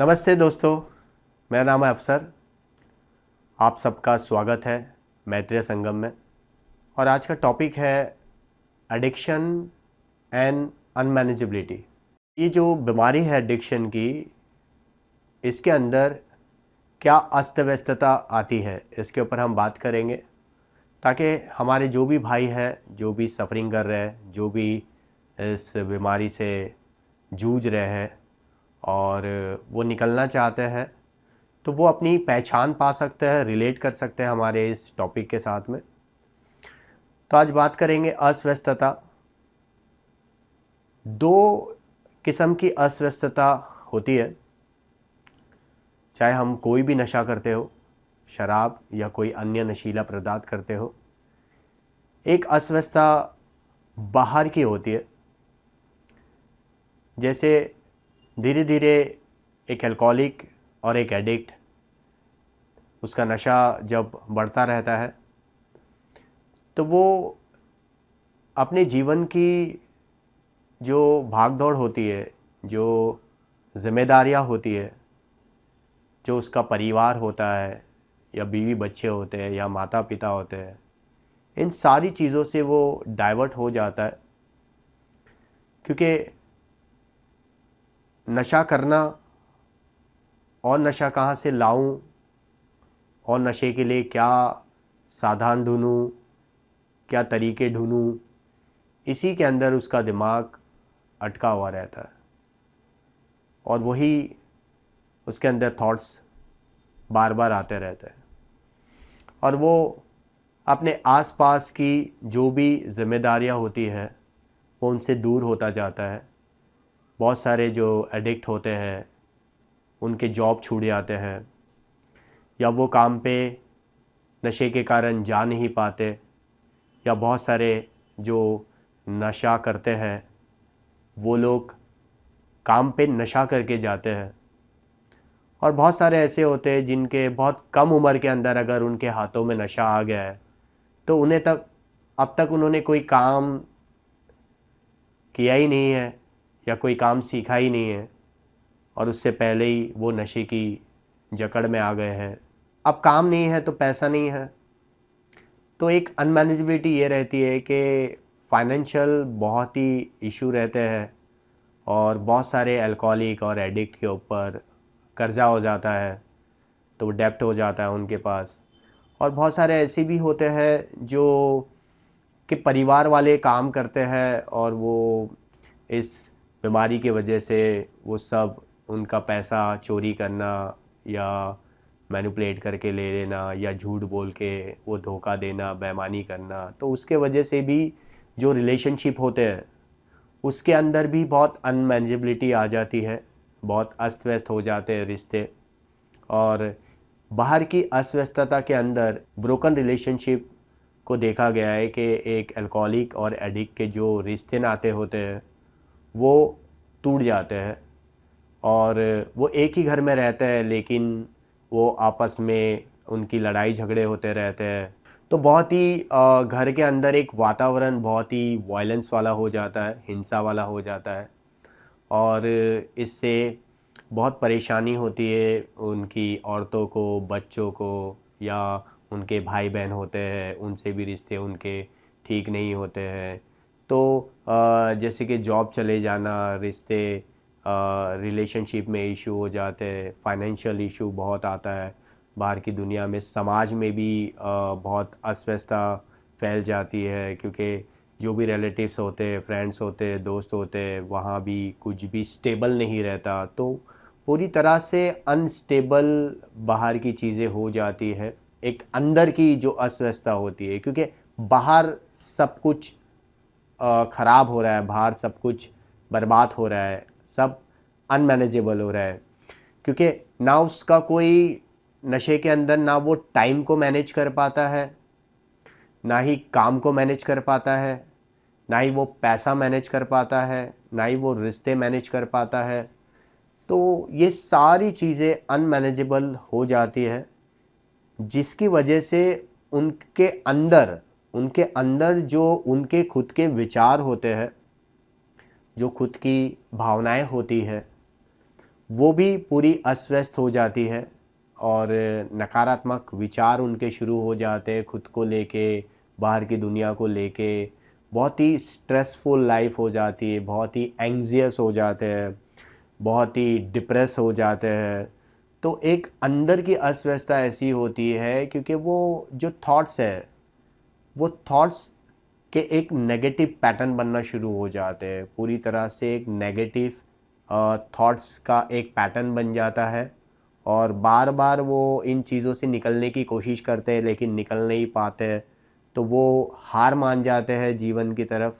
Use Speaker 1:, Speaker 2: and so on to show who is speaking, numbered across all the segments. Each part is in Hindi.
Speaker 1: नमस्ते दोस्तों, मेरा नाम है अफसर। आप सबका स्वागत है मैत्रेय संगम में। और आज का टॉपिक है एडिक्शन एंड अनमैनेजेबिलिटी। ये जो बीमारी है एडिक्शन की, इसके अंदर क्या अस्त व्यस्तता आती है, इसके ऊपर हम बात करेंगे, ताकि हमारे जो भी भाई हैं, जो भी सफ़रिंग कर रहे हैं, जो भी इस बीमारी से जूझ रहे हैं और वो निकलना चाहते हैं, तो वो अपनी पहचान पा सकते हैं, रिलेट कर सकते हैं हमारे इस टॉपिक के साथ में। तो आज बात करेंगे अस्वस्थता। दो किस्म की अस्वस्थता होती है, चाहे हम कोई भी नशा करते हो, शराब या कोई अन्य नशीला पदार्थ करते हो। एक अस्वस्थता बाहर की होती है, जैसे धीरे धीरे एक अल्कोहलिक और एक एडिक्ट, उसका नशा जब बढ़ता रहता है तो वो अपने जीवन की जो भागदौड़ होती है, जो जिम्मेदारियां होती है, जो उसका परिवार होता है या बीवी बच्चे होते हैं या माता पिता होते हैं, इन सारी चीज़ों से वो डाइवर्ट हो जाता है। क्योंकि नशा करना और नशा कहाँ से लाऊं और नशे के लिए क्या साधन ढूंढूं, क्या तरीके ढूंढूं, इसी के अंदर उसका दिमाग अटका हुआ रहता है और वही उसके अंदर थॉट्स बार बार आते रहते हैं और वो अपने आसपास की जो भी जिम्मेदारियां होती हैं वो उनसे दूर होता जाता है। बहुत सारे जो एडिक्ट होते हैं उनके जॉब छूट जाते हैं या वो काम पे नशे के कारण जा नहीं पाते, या बहुत सारे जो नशा करते हैं वो लोग काम पे नशा करके जाते हैं। और बहुत सारे ऐसे होते हैं जिनके बहुत कम उम्र के अंदर अगर उनके हाथों में नशा आ गया है तो उन्हें अब तक उन्होंने कोई काम किया ही नहीं है या कोई काम सीखा ही नहीं है और उससे पहले ही वो नशे की जकड़ में आ गए हैं। अब काम नहीं है तो पैसा नहीं है, तो एक अनमैनेजेबिलिटी ये रहती है कि फाइनेंशियल बहुत ही इशू रहते हैं और बहुत सारे अल्कोहलिक और एडिक्ट के ऊपर कर्जा हो जाता है, तो वो डेप्ट हो जाता है उनके पास। और बहुत सारे ऐसे भी होते हैं जो कि परिवार वाले काम करते हैं और वो इस बीमारी की वजह से वो सब उनका पैसा चोरी करना या मैनिपुलेट करके ले लेना या झूठ बोल के वो धोखा देना, बेईमानी करना, तो उसके वजह से भी जो रिलेशनशिप होते हैं उसके अंदर भी बहुत अनमैनेजेबिलिटी आ जाती है, बहुत अस्त व्यस्त हो जाते हैं रिश्ते। और बाहर की अस्वस्थता के अंदर ब्रोकन रिलेशनशिप को देखा गया है कि एक अल्कोहलिक और एडिक्ट के जो रिश्ते नाते होते हैं वो टूट जाते हैं और वो एक ही घर में रहते हैं लेकिन वो आपस में उनकी लड़ाई झगड़े होते रहते हैं। तो बहुत ही घर के अंदर एक वातावरण बहुत ही वायलेंस वाला हो जाता है, हिंसा वाला हो जाता है और इससे बहुत परेशानी होती है उनकी औरतों को, बच्चों को, या उनके भाई बहन होते हैं उनसे भी रिश्ते उनके ठीक नहीं होते हैं। तो जैसे कि जॉब चले जाना, रिश्ते रिलेशनशिप में इशू हो जाते हैं, फाइनेंशियल इशू बहुत आता है, बाहर की दुनिया में समाज में भी बहुत अस्वस्थता फैल जाती है क्योंकि जो भी रिलेटिव्स होते हैं, फ्रेंड्स होते हैं, दोस्त होते हैं, वहाँ भी कुछ भी स्टेबल नहीं रहता। तो पूरी तरह से अनस्टेबल बाहर की चीज़ें हो जाती है, एक अंदर की जो अस्वस्थता होती है, क्योंकि बाहर सब कुछ ख़राब हो रहा है, बाहर सब कुछ बर्बाद हो रहा है, सब अनमैनेजेबल हो रहा है। क्योंकि ना उसका कोई नशे के अंदर ना वो टाइम को मैनेज कर पाता है, ना ही काम को मैनेज कर पाता है, ना ही वो पैसा मैनेज कर पाता है, ना ही वो रिश्ते मैनेज कर पाता है। तो ये सारी चीज़ें अनमैनेजेबल हो जाती है, जिसकी वजह से उनके अंदर जो उनके खुद के विचार होते हैं, जो खुद की भावनाएं होती है, वो भी पूरी अस्त-व्यस्त हो जाती है और नकारात्मक विचार उनके शुरू हो जाते हैं खुद को लेके, बाहर की दुनिया को लेके। बहुत ही स्ट्रेसफुल लाइफ हो जाती है, बहुत ही एंग्ज़ियस हो जाते हैं, बहुत ही डिप्रेस हो जाते हैं। तो एक अंदर की अस्त-व्यस्तता ऐसी होती है क्योंकि वो जो थॉट्स है, वो थॉट्स के एक नेगेटिव पैटर्न बनना शुरू हो जाते हैं। पूरी तरह से एक नेगेटिव थॉट्स का एक पैटर्न बन जाता है और बार-बार वो इन चीज़ों से निकलने की कोशिश करते हैं लेकिन निकल नहीं पाते हैं। तो वो हार मान जाते हैं जीवन की तरफ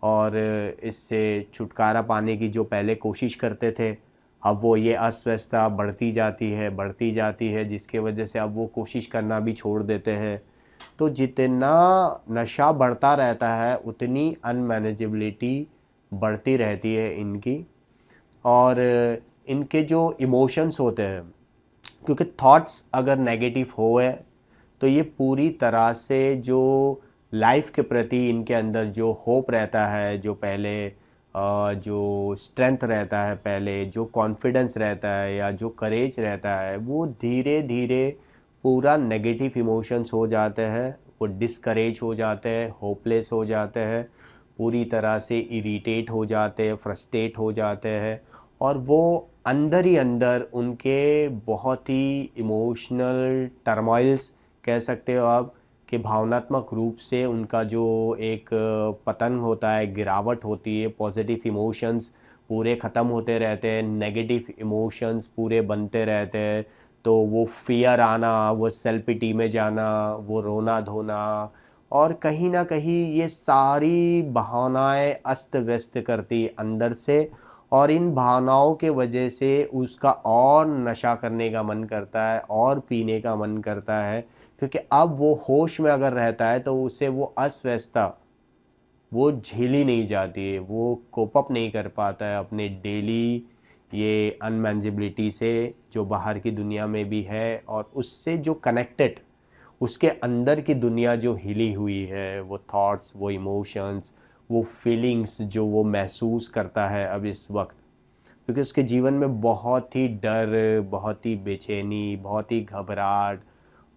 Speaker 1: और इससे छुटकारा पाने की जो पहले कोशिश करते थे, अब वो ये अस्त-व्यस्तता बढ़ती जाती है जिसकी वजह से अब वो कोशिश करना भी छोड़ देते हैं। तो जितना नशा बढ़ता रहता है उतनी अनमैनेजेबिलिटी बढ़ती रहती है इनकी और इनके जो इमोशंस होते हैं, क्योंकि थॉट्स अगर नेगेटिव होए तो ये पूरी तरह से जो लाइफ के प्रति इनके अंदर जो होप रहता है, जो पहले जो स्ट्रेंथ रहता है, पहले जो कॉन्फिडेंस रहता है या जो करेज रहता है, वो धीरे धीरे पूरा नेगेटिव इमोशंस हो जाते हैं। वो डिस्करेज हो जाते हैं, होपलेस हो जाते हैं, पूरी तरह से इरिटेट हो जाते हैं, फ्रस्ट्रेट हो जाते हैं और वो अंदर ही अंदर उनके बहुत ही इमोशनल टर्मोइल्स कह सकते हो आप कि भावनात्मक रूप से उनका जो एक पतन होता है, गिरावट होती है, पॉजिटिव इमोशंस पूरे ख़त्म होते रहते हैं, नेगेटिव इमोशंस पूरे बनते रहते हैं। तो वो फ़ियर आना, वो सेल्फ पिटी में जाना, वो रोना-धोना और कहीं न कहीं ये सारी भावनाएँ अस्त-व्यस्त करती अंदर से और इन भावनाओं के वजह से उसका और नशा करने का मन करता है और पीने का मन करता है क्योंकि अब वो होश में अगर रहता है तो उसे वो अस्त-व्यस्तता वो झेली नहीं जाती है, वो कोप अप नहीं कर पाता है अपने डेली ये अनमैनेजेबिलिटी से जो बाहर की दुनिया में भी है और उससे जो कनेक्टेड उसके अंदर की दुनिया जो हिली हुई है, वो थॉट्स, वो इमोशंस, वो फीलिंग्स जो वो महसूस करता है अब इस वक्त, क्योंकि उसके जीवन में बहुत ही डर, बहुत ही बेचैनी, बहुत ही घबराहट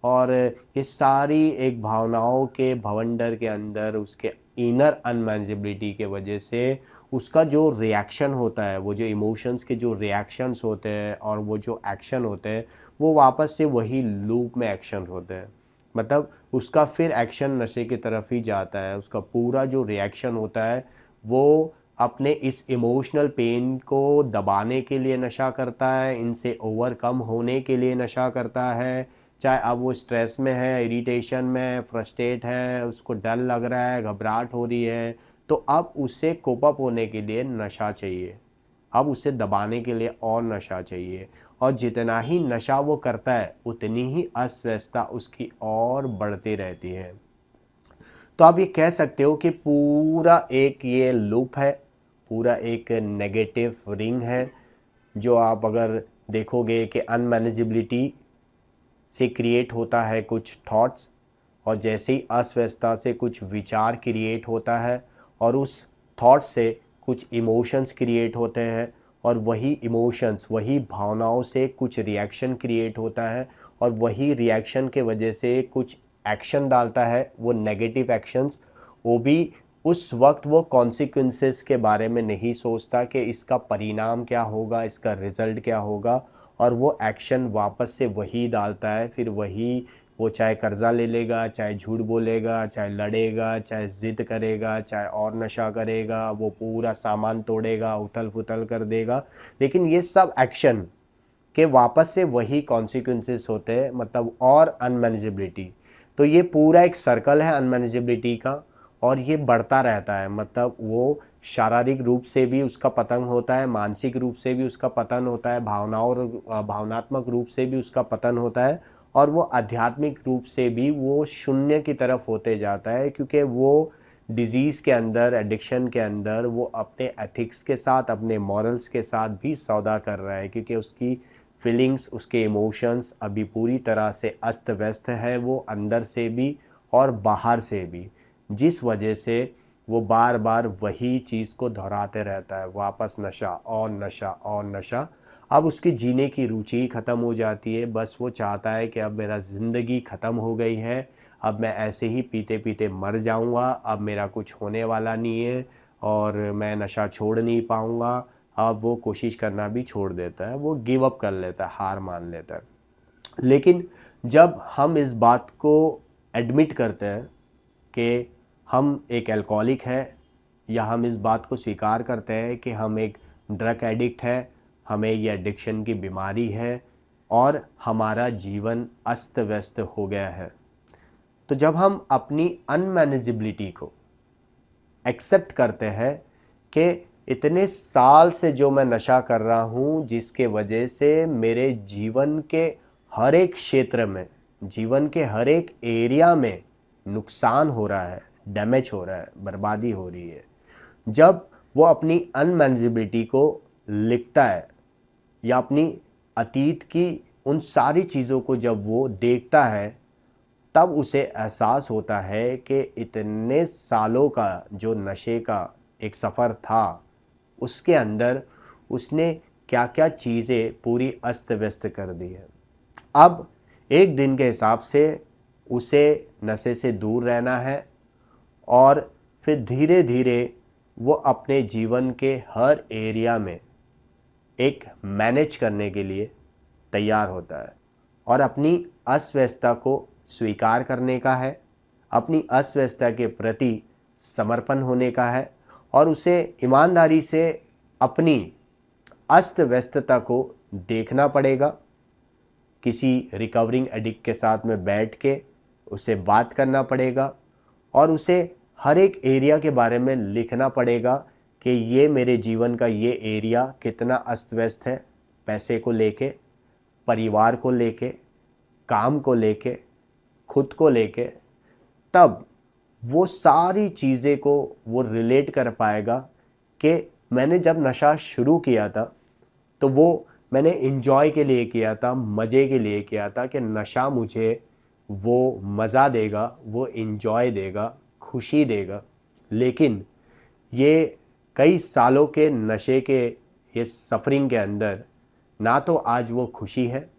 Speaker 1: और ये सारी एक भावनाओं के भवंडर के अंदर उसके इनर अनमैनेजेबिलिटी के वजह से उसका जो रिएक्शन होता है, वो जो इमोशंस के जो रिएक्शंस होते हैं और वो जो एक्शन होते हैं, वो वापस से वही लूप में एक्शन होते हैं। मतलब उसका फिर एक्शन नशे की तरफ ही जाता है, उसका पूरा जो रिएक्शन होता है, वो अपने इस इमोशनल पेन को दबाने के लिए नशा करता है, इनसे ओवरकम होने के लिए नशा करता है, चाहे अब वो स्ट्रेस में है, इरिटेशन में है, फ्रस्ट्रेट है, उसको डर लग रहा है, घबराहट हो रही है, तो अब उसे कोप अप होने के लिए नशा चाहिए। अब उसे दबाने के लिए और नशा चाहिए और जितना ही नशा वो करता है, उतनी ही अस्वस्थता उसकी और बढ़ती रहती है। तो आप ये कह सकते हो कि पूरा एक ये लूप है, पूरा एक नेगेटिव रिंग है, जो आप अगर देखोगे कि अनमैनेजेबिलिटी से क्रिएट होता है कुछ थॉट्स और जैसे ही अस्वस्थता से कुछ विचार क्रिएट होता है और उस थॉट से कुछ इमोशंस क्रिएट होते हैं और वही इमोशंस, वही भावनाओं से कुछ रिएक्शन क्रिएट होता है और वही रिएक्शन के वजह से कुछ एक्शन डालता है, वो नेगेटिव एक्शंस। वो भी उस वक्त वो कॉन्सिक्वेंसेस के बारे में नहीं सोचता कि इसका परिणाम क्या होगा, इसका रिज़ल्ट क्या होगा और वो एक्शन वापस से वही डालता है, फिर वही वो चाहे कर्ज़ा ले लेगा, चाहे झूठ बोलेगा, चाहे लड़ेगा, चाहे ज़िद करेगा, चाहे और नशा करेगा, वो पूरा सामान तोड़ेगा, उथल-पुथल कर देगा। लेकिन ये सब एक्शन के वापस से वही कॉन्सिक्वेंसेस होते हैं, मतलब और अनमैनेजेबिलिटी। तो ये पूरा एक सर्कल है अनमैनेजेबिलिटी का और ये बढ़ता रहता है, मतलब वो शारीरिक रूप से भी उसका पतन होता है, मानसिक रूप से भी उसका पतन होता है, भावनात्मक रूप से भी उसका पतन होता है और वो आध्यात्मिक रूप से भी वो शून्य की तरफ होते जाता है, क्योंकि वो डिजीज़ के अंदर, एडिक्शन के अंदर वो अपने एथिक्स के साथ, अपने मॉरल्स के साथ भी सौदा कर रहा है, क्योंकि उसकी फीलिंग्स, उसके इमोशंस अभी पूरी तरह से अस्त व्यस्त है, वो अंदर से भी और बाहर से भी, जिस वजह से वो बार बार वही चीज़ को दोहराते रहता है, वापस नशा और नशा और नशा। अब उसकी जीने की रुचि ही ख़त्म हो जाती है। बस वो चाहता है कि अब मेरा ज़िंदगी ख़त्म हो गई है, अब मैं ऐसे ही पीते पीते मर जाऊंगा, अब मेरा कुछ होने वाला नहीं है और मैं नशा छोड़ नहीं पाऊंगा। अब वो कोशिश करना भी छोड़ देता है, वो गिव अप कर लेता है, हार मान लेता है। लेकिन जब हम इस बात को एडमिट करते हैं कि हम एक अल्कोहलिक है, या हम इस बात को स्वीकार करते हैं कि हम एक ड्रग एडिक्ट है, हमें ये एडिक्शन की बीमारी है और हमारा जीवन अस्त व्यस्त हो गया है, तो जब हम अपनी अनमैनेजेबिलिटी को एक्सेप्ट करते हैं कि इतने साल से जो मैं नशा कर रहा हूँ, जिसके वजह से मेरे जीवन के हर एक क्षेत्र में, जीवन के हर एक एरिया में नुकसान हो रहा है, डैमेज हो रहा है, बर्बादी हो रही है, जब वो अपनी अनमैनेजेबिलिटी को लिखता है या अपनी अतीत की उन सारी चीज़ों को जब वो देखता है, तब उसे एहसास होता है कि इतने सालों का जो नशे का एक सफ़र था, उसके अंदर उसने क्या क्या चीज़ें पूरी अस्त व्यस्त कर दी है। अब एक दिन के हिसाब से उसे नशे से दूर रहना है और फिर धीरे धीरे वो अपने जीवन के हर एरिया में एक मैनेज करने के लिए तैयार होता है और अपनी अस्वस्थता को स्वीकार करने का है, अपनी अस्वस्थता के प्रति समर्पण होने का है और उसे ईमानदारी से अपनी अस्त व्यस्तता को देखना पड़ेगा। किसी रिकवरिंग एडिक्ट के साथ में बैठ के उसे बात करना पड़ेगा और उसे हर एक एरिया के बारे में लिखना पड़ेगा कि ये मेरे जीवन का ये एरिया कितना अस्त व्यस्त है, पैसे को लेके, परिवार को लेके, काम को लेके, खुद को लेके। तब वो सारी चीज़ें को वो रिलेट कर पाएगा कि मैंने जब नशा शुरू किया था तो वो मैंने एंजॉय के लिए किया था, मज़े के लिए किया था कि नशा मुझे वो मज़ा देगा, वो एंजॉय देगा, खुशी देगा। लेकिन ये कई सालों के नशे के ये सफरिंग के अंदर ना तो आज वो खुशी है,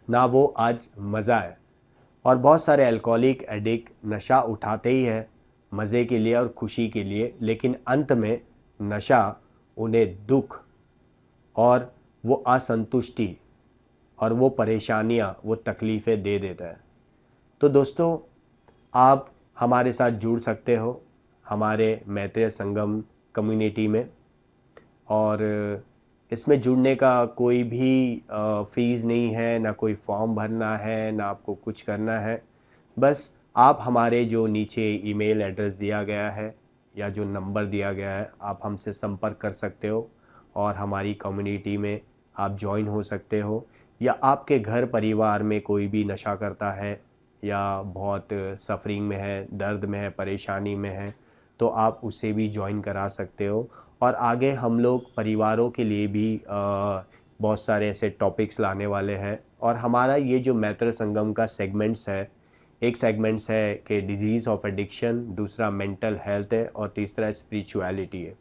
Speaker 1: ना वो आज मज़ा है। और बहुत सारे अल्कोहलिक एडिक्ट नशा उठाते ही है मज़े के लिए और खुशी के लिए, लेकिन अंत में नशा उन्हें दुख और वो असंतुष्टि और वो परेशानियाँ, वो तकलीफ़ें दे देता है। तो दोस्तों, आप हमारे साथ जुड़ सकते हो हमारे मैत्रेय संगम कम्युनिटी में, और इसमें जुड़ने का कोई भी फ़ीस नहीं है, ना कोई फॉर्म भरना है, ना आपको कुछ करना है। बस आप हमारे जो नीचे ईमेल एड्रेस दिया गया है या जो नंबर दिया गया है, आप हमसे संपर्क कर सकते हो और हमारी कम्युनिटी में आप ज्वाइन हो सकते हो। या आपके घर परिवार में कोई भी नशा करता है या बहुत सफरिंग में है, दर्द में है, परेशानी में है, तो आप उसे भी ज्वाइन करा सकते हो। और आगे हम लोग परिवारों के लिए भी बहुत सारे ऐसे टॉपिक्स लाने वाले हैं। और हमारा ये जो मैत्रेय संगम का सेगमेंट्स है, एक सेगमेंट्स है कि डिजीज़ ऑफ एडिक्शन, दूसरा मेंटल हेल्थ है और तीसरा स्पिरिचुअलिटी है।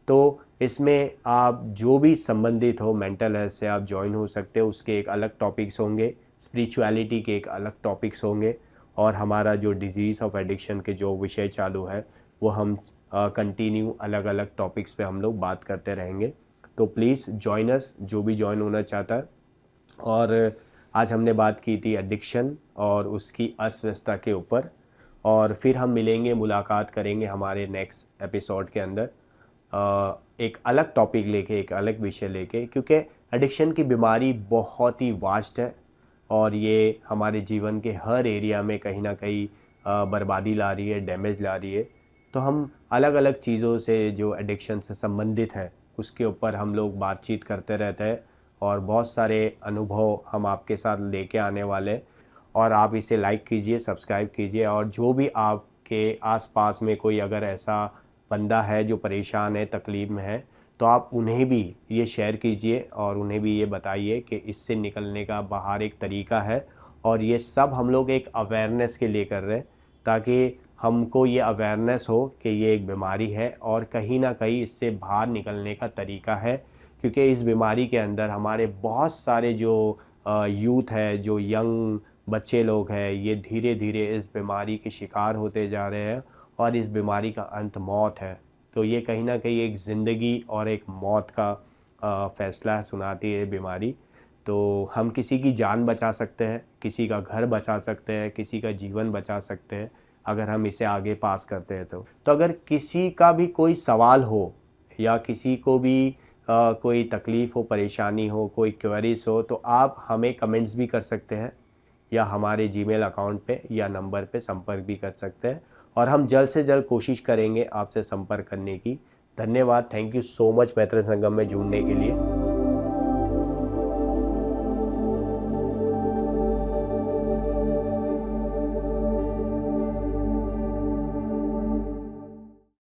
Speaker 1: तो इसमें आप जो भी संबंधित हो मेंटल हेल्थ से, आप ज्वाइन हो सकते हो। उसके एक अलग टॉपिक्स होंगे, स्पिरिचुअलिटी के एक अलग टॉपिक्स होंगे, और हमारा जो डिजीज़ ऑफ एडिक्शन के जो विषय चालू है वो हम कंटिन्यू अलग अलग टॉपिक्स पे हम लोग बात करते रहेंगे। तो प्लीज़ जॉइन अस, जो भी ज्वाइन होना चाहता है। और आज हमने बात की थी एडिक्शन और उसकी अस्वस्थता के ऊपर, और फिर हम मिलेंगे, मुलाकात करेंगे हमारे नेक्स्ट एपिसोड के अंदर एक अलग टॉपिक लेके, एक अलग विषय लेके, क्योंकि एडिक्शन की बीमारी बहुत ही वास्ट है और ये हमारे जीवन के हर एरिया में कहीं ना कहीं बर्बादी ला रही है, डैमेज ला रही है। तो हम अलग अलग चीज़ों से जो एडिक्शन से संबंधित है उसके ऊपर हम लोग बातचीत करते रहते हैं और बहुत सारे अनुभव हम आपके साथ लेके आने वाले। और आप इसे लाइक कीजिए, सब्सक्राइब कीजिए, और जो भी आपके आसपास में कोई अगर ऐसा बंदा है जो परेशान है, तकलीफ़ में है, तो आप उन्हें भी ये शेयर कीजिए और उन्हें भी ये बताइए कि इससे निकलने का बाहर एक तरीका है। और ये सब हम लोग एक अवेयरनेस के लिए कर रहे हैं, ताकि हमको ये अवेयरनेस हो कि ये एक बीमारी है और कहीं ना कहीं इससे बाहर निकलने का तरीका है। क्योंकि इस बीमारी के अंदर हमारे बहुत सारे जो यूथ है, जो यंग बच्चे लोग हैं, ये धीरे धीरे इस बीमारी के शिकार होते जा रहे हैं और इस बीमारी का अंत मौत है। तो ये कहीं ना कहीं एक ज़िंदगी और एक मौत का फ़ैसला सुनाती है बीमारी। तो हम किसी की जान बचा सकते हैं, किसी का घर बचा सकते हैं, किसी का जीवन बचा सकते हैं अगर हम इसे आगे पास करते हैं। तो अगर किसी का भी कोई सवाल हो या किसी को भी कोई तकलीफ़ हो, परेशानी हो, कोई क्वेरीज हो, तो आप हमें कमेंट्स भी कर सकते हैं या हमारे जीमेल अकाउंट पे या नंबर पे संपर्क भी कर सकते हैं और हम जल्द से जल्द कोशिश करेंगे आपसे संपर्क करने की। धन्यवाद। थैंक यू सो मच मैत्री संगम में जुड़ने के लिए।